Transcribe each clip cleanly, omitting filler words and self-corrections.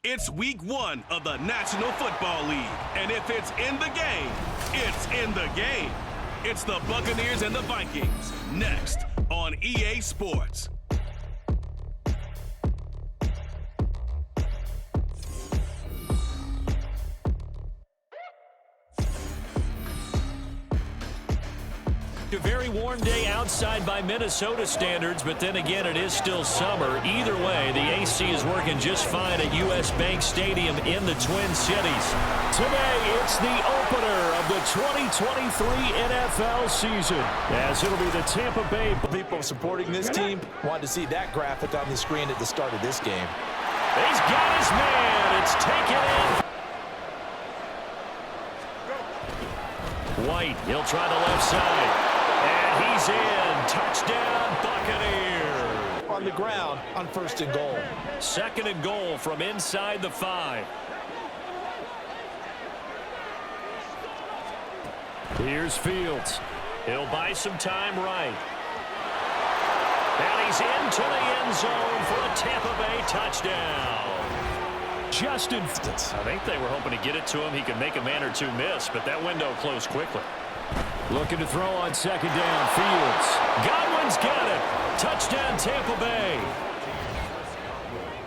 It's week 1 of the National Football League, and if it's in the game, it's in the game. It's the Buccaneers and the Vikings, next on EA Sports. A very warm day outside by Minnesota standards, but then again, it is still summer. Either way, the AC is working just fine at US Bank Stadium in the Twin Cities. Today, it's the opener of the 2023 NFL season, as it'll be the Tampa Bay. People supporting this team wanted to see that graphic on the screen at the start of this game. He's got his man. It's taken in. White, he'll try the left side. And he's in. Touchdown, Buccaneers. On the ground on 1st and goal. 2nd and goal from inside the 5. Here's Fields. He'll buy some time right. And he's into the end zone for a Tampa Bay touchdown. Justin. I think they were hoping to get it to him. He could make a man or two miss, but that window closed quickly. Looking to throw on 2nd down. Fields. Godwin's got it. Touchdown, Tampa Bay.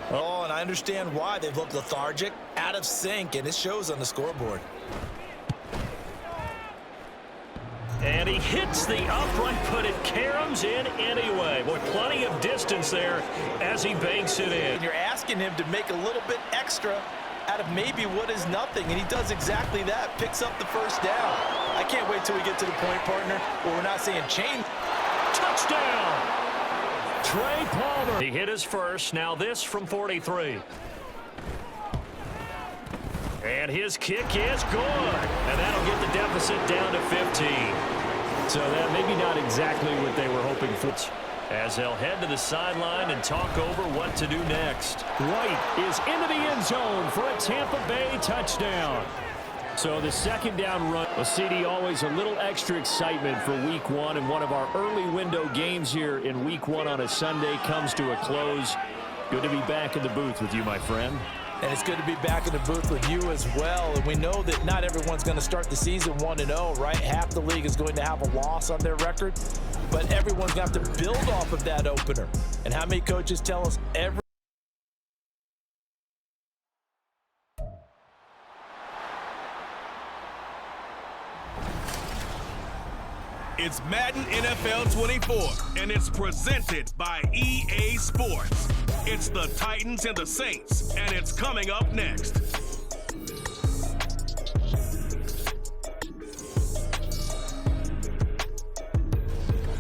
Oh, and I understand why they've looked lethargic, out of sync, and it shows on the scoreboard. And he hits the upright, but it caroms in anyway. Boy, plenty of distance there as he banks it in. And you're asking him to make a little bit extra out of maybe what is nothing, and he does exactly that, picks up the 1st down. I can't wait till we get to the point, partner, where we're not saying chain. Touchdown! Trey Palmer. He hit his first, now this from 43. And his kick is good. And that'll get the deficit down to 15. So that maybe not exactly what they were hoping for. As they'll head to the sideline and talk over what to do next. White is into the end zone for a Tampa Bay touchdown. So the 2nd down run. Well, CD, always a little extra excitement for week 1, and one of our early window games here in week 1 on a Sunday comes to a close. Good to be back in the booth with you, my friend. And it's good to be back in the booth with you as well. And we know that not everyone's going to start the season 1-0, right? Half the league is going to have a loss on their record. But everyone's going to have to build off of that opener. And how many coaches tell us every... It's Madden NFL 24, and it's presented by EA Sports. It's the Titans and the Saints, and it's coming up next.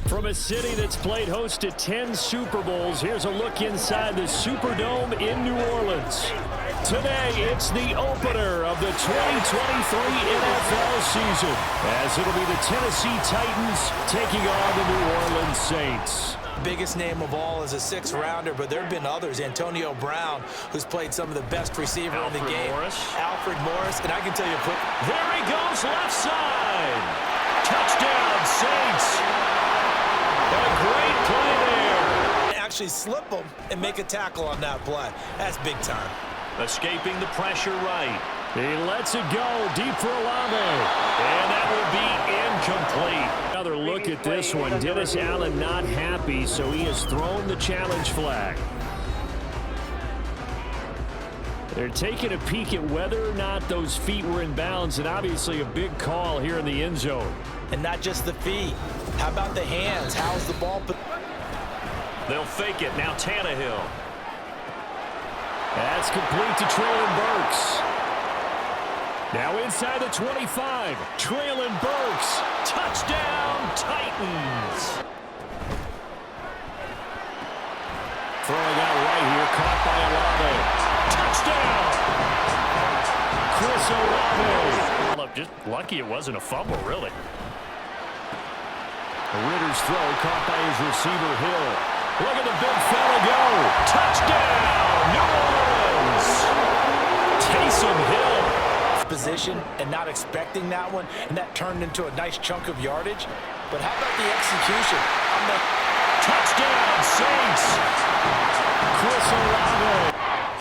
From a city that's played host to 10 Super Bowls, here's a look inside the Superdome in New Orleans. Today, it's the opener of the 2023 NFL season, as it'll be the Tennessee Titans taking on the New Orleans Saints. Biggest name of all is a 6th rounder, but there have been others. Antonio Brown, who's played some of the best receiver in the game. Alfred Morris, and I can tell you quick. There he goes, left side. Touchdown, Saints. A great play there. Actually slip him and make a tackle on that play. That's big time. Escaping the pressure right. He lets it go deep for Olave. And that will be incomplete. Another look at this one. Dennis Allen not happy, so he has thrown the challenge flag. They're taking a peek at whether or not those feet were in bounds, and obviously a big call here in the end zone. And not just the feet. How about the hands? How's the ball? They'll fake it. Now Tannehill. That's complete to Traylon Burks. Now inside the 25. Traylon Burks. Touchdown, Titans. Throwing out right here. Caught by Olave. Touchdown. Chris Olave. Just lucky it wasn't a fumble, really. Ritter's throw caught by his receiver, Hill. Look at the big fella go. Touchdown, New Orleans. Taysom Hill. Position and not expecting that one, and that turned into a nice chunk of yardage. But how about the execution on the touchdown, Saints? Chris Olave.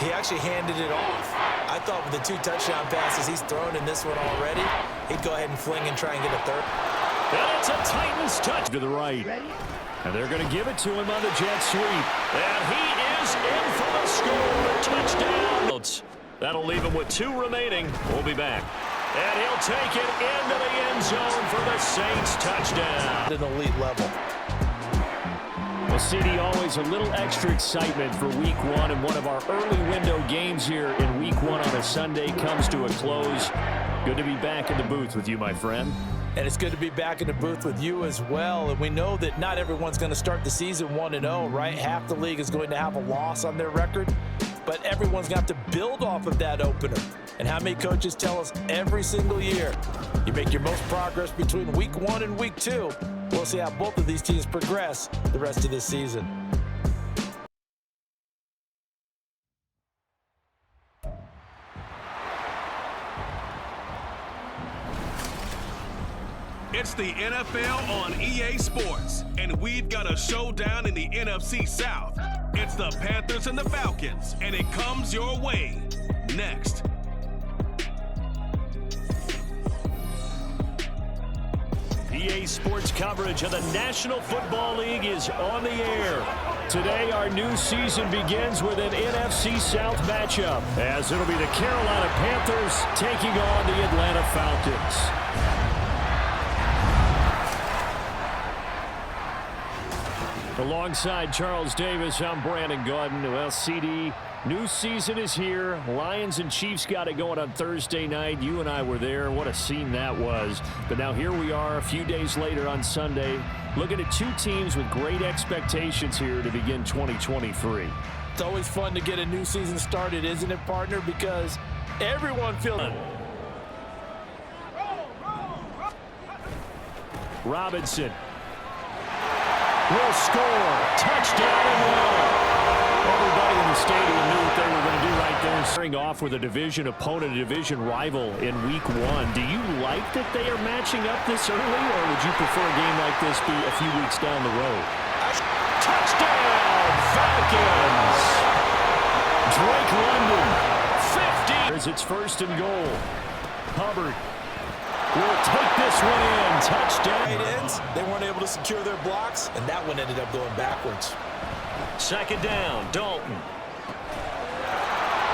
He actually handed it off. I thought with the 2 touchdown passes he's thrown in this one already, he'd go ahead and fling and try and get a third. And it's a Titans touch to the right. And they're going to give it to him on the jet sweep. And he is in for the score. Touchdown. That'll leave him with 2 remaining. We'll be back. And he'll take it into the end zone for the Saints touchdown. At an elite level. Well, CD, always a little extra excitement for Week 1, and one of our early window games here in Week 1 on a Sunday comes to a close. Good to be back in the booth with you, my friend. And it's good to be back in the booth with you as well. And we know that not everyone's going to start the season 1-0, right? Half the league is going to have a loss on their record, but everyone's going to have to build off of that opener. And how many coaches tell us every single year, you make your most progress between Week 1 and Week 2. We'll see how both of these teams progress the rest of this season. It's the NFL on EA Sports, and we've got a showdown in the NFC South. It's the Panthers and the Falcons, and it comes your way next. EA Sports coverage of the National Football League is on the air. Today, our new season begins with an NFC South matchup, as it'll be the Carolina Panthers taking on the Atlanta Falcons. Alongside Charles Davis, I'm Brandon Gaudin. Well, CD, new season is here. Lions and Chiefs got it going on Thursday night. You and I were there. What a scene that was. But now here we are a few days later on Sunday, looking at 2 teams with great expectations here to begin 2023. It's always fun to get a new season started, isn't it, partner? Because everyone feels... Robinson will score. Touchdown and 1. Everybody in the stadium knew what they were going to do right there. Starting off with a division opponent, a division rival in Week 1. Do you like that they are matching up this early, or would you prefer a game like this be a few weeks down the road? Touchdown, Falcons! Drake London, 50. As it's 1st and goal. Hubbard will take this one in. Touchdown. Tight ends, they weren't able to secure their blocks, and that one ended up going backwards. 2nd down, Dalton.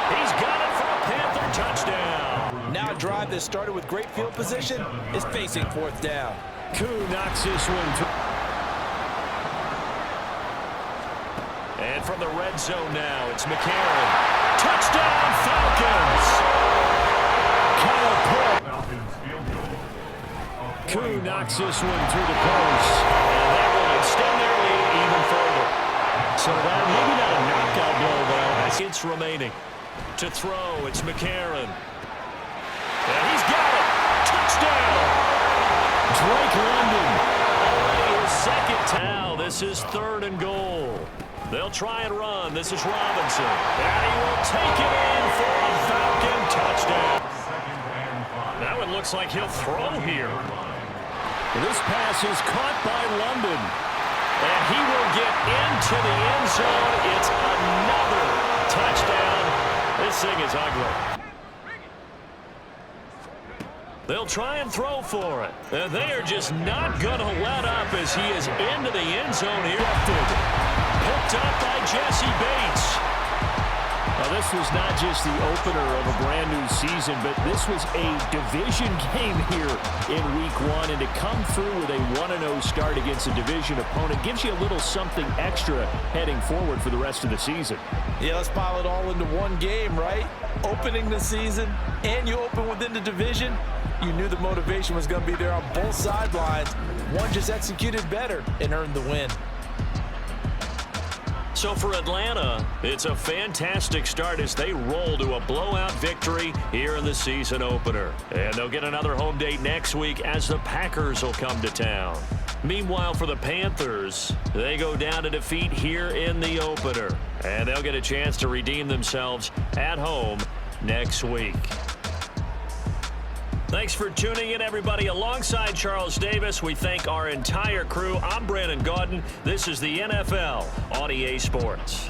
He's got it for a Panther touchdown. Now a drive that started with great field position is facing 4th down. Koo knocks this one through. And from the red zone now, it's McCarron. Touchdown, Falcons! Kyle Pitt. Koo knocks this one through the post. And that will extend their lead even further. So that maybe not a knockout blow, though. Seconds remaining. To throw, it's McCarron. And he's got it. Touchdown! Drake London. Already his 2nd now. This is 3rd and goal. They'll try and run. This is Robinson. And he will take it in for a Falcon touchdown. Now it looks like he'll throw here. This pass is caught by London. And he will get into the end zone. It's another touchdown. This thing is ugly. They'll try and throw for it. And they are just not going to let up as he is into the end zone here. Picked up by Jesse Bates. Now, this was not just the opener of a brand new season, but this was a division game here in Week 1. And to come through with a 1-0 start against a division opponent gives you a little something extra heading forward for the rest of the season. Yeah, let's pile it all into one game, right? Opening the season, and you open within the division. You knew the motivation was going to be there on both sidelines. One just executed better and earned the win. So for Atlanta, it's a fantastic start as they roll to a blowout victory here in the season opener. And they'll get another home date next week as the Packers will come to town. Meanwhile, for the Panthers, they go down to defeat here in the opener. And they'll get a chance to redeem themselves at home next week. Thanks for tuning in, everybody. Alongside Charles Davis, we thank our entire crew. I'm Brandon Gaudin. This is the NFL on EA Sports.